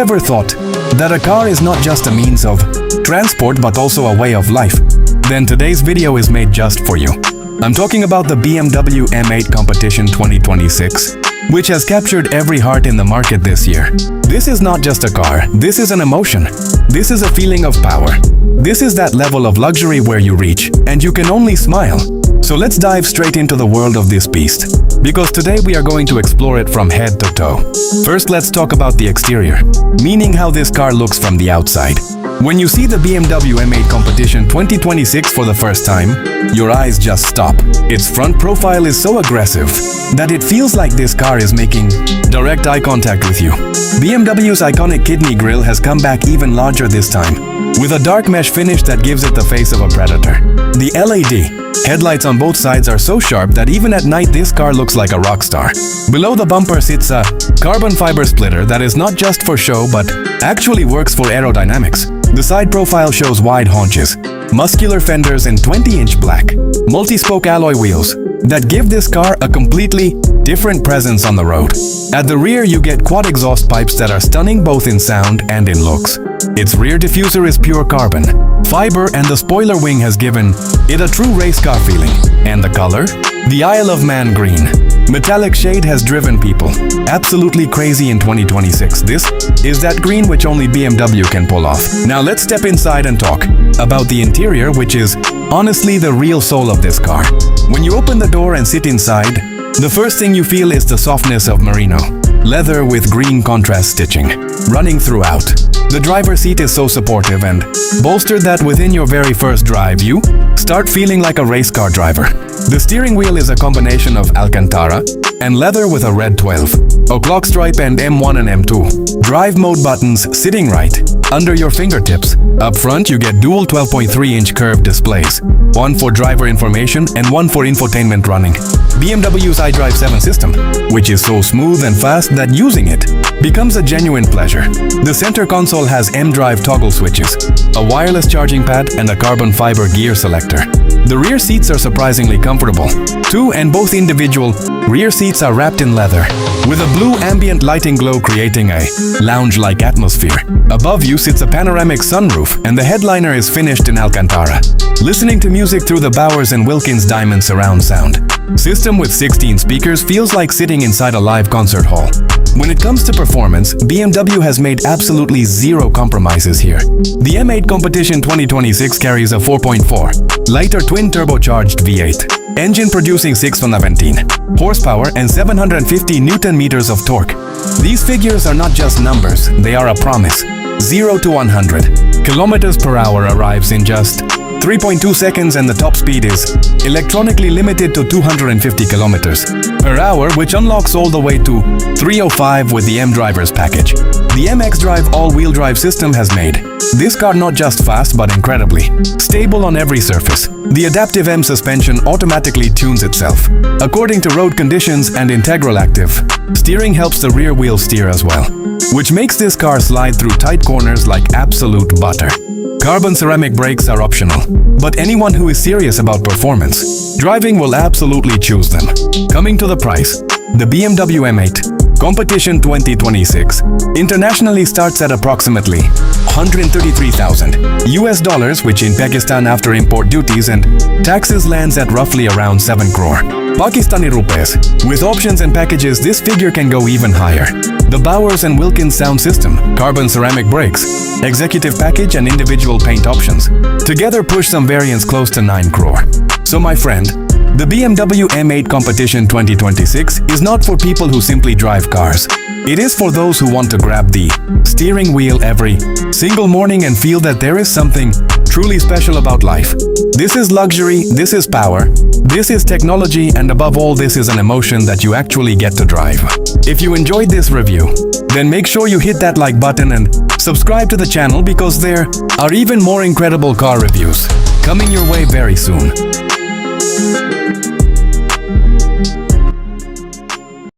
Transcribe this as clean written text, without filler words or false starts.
ever thought that a car is not just a means of transport but also a way of life? Then today's video is made just for you. I'm talking about the BMW M8 Competition 2026, which has captured every heart in the market this year. This is not just a car, this is an emotion. This is a feeling of power. This is that level of luxury where you reach, and you can only smile. So let's dive straight into the world of this beast, because today we are going to explore it from head to toe. First, let's talk about the exterior, meaning how this car looks from the outside. When you see the BMW M8 Competition 2026 for the first time, your eyes just stop. Its front profile is so aggressive that it feels like this car is making direct eye contact with you. BMW's iconic kidney grille has come back even larger this time, with a dark mesh finish that gives it the face of a predator. The LED headlights on both sides are so sharp that even at night this car looks like a rock star. Below the bumper sits a carbon fiber splitter that is not just for show but actually works for aerodynamics. The side profile shows wide haunches, muscular fenders and 20-inch black, multi-spoke alloy wheels that give this car a completely different presence on the road. At the rear you get quad exhaust pipes that are stunning both in sound and in looks. Its rear diffuser is pure carbon fiber and the spoiler wing has given it a true race car feeling. And the color? The Isle of Man green. Metallic shade has driven people absolutely crazy in 2026. This is that green which only BMW can pull off. Now let's step inside and talk about the interior, which is honestly the real soul of this car. When you open the door and sit inside, the first thing you feel is the softness of Merino leather with green contrast stitching running throughout. The driver's seat is so supportive and bolstered that within your very first drive you start feeling like a race car driver. The steering wheel is a combination of Alcantara and leather with a red 12, o'clock stripe and M1 and M2. Drive mode buttons sitting right under your fingertips. Up front you get dual 12.3-inch curved displays, one for driver information and one for infotainment running. BMW's xDrive 7 system, which is so smooth and fast that using it becomes a genuine pleasure. The center console has xDrive toggle switches, a wireless charging pad and a carbon fiber gear selector. The rear seats are surprisingly comfortable too, and both individual rear seats are wrapped in leather, with a blue ambient lighting glow creating a lounge-like atmosphere. Above you sits a panoramic sunroof and the headliner is finished in Alcantara. Listening to music through the Bowers and Wilkins Diamond surround sound system with 16 speakers feels like sitting inside a live concert hall. When it comes to performance, BMW has made absolutely zero compromises here. The M8 Competition 2026 carries a 4.4 litre twin-turbocharged V8 engine producing 617 horsepower and 750 Newton-meters of torque. These figures are not just numbers, they are a promise. 0 to 100 kilometers per hour arrives in just 3.2 seconds and the top speed is electronically limited to 250 kilometers per hour, which unlocks all the way to 305 with the xDrive's package. The xDrive all-wheel drive system has made this car not just fast but incredibly stable on every surface. The adaptive M suspension automatically tunes itself according to road conditions, and integral active steering helps the rear wheel steer as well, which makes this car slide through tight corners like absolute butter. Carbon ceramic brakes are optional, but anyone who is serious about performance driving will absolutely choose them. Coming to the price, the BMW M8 Competition 2026 internationally starts at approximately $133,000 US, which in Pakistan after import duties and taxes lands at roughly around 7 crore Pakistani rupees. With options and packages, this figure can go even higher. The Bowers and Wilkins sound system, carbon ceramic brakes, executive package and individual paint options together push some variants close to 9 crore. So my friend, the BMW M8 Competition 2026 is not for people who simply drive cars. It is for those who want to grab the steering wheel every single morning and feel that there is something truly special about life. This is luxury, this is power, this is technology, and above all, this is an emotion that you actually get to drive. If you enjoyed this review, then make sure you hit that like button and subscribe to the channel, because there are even more incredible car reviews coming your way very soon.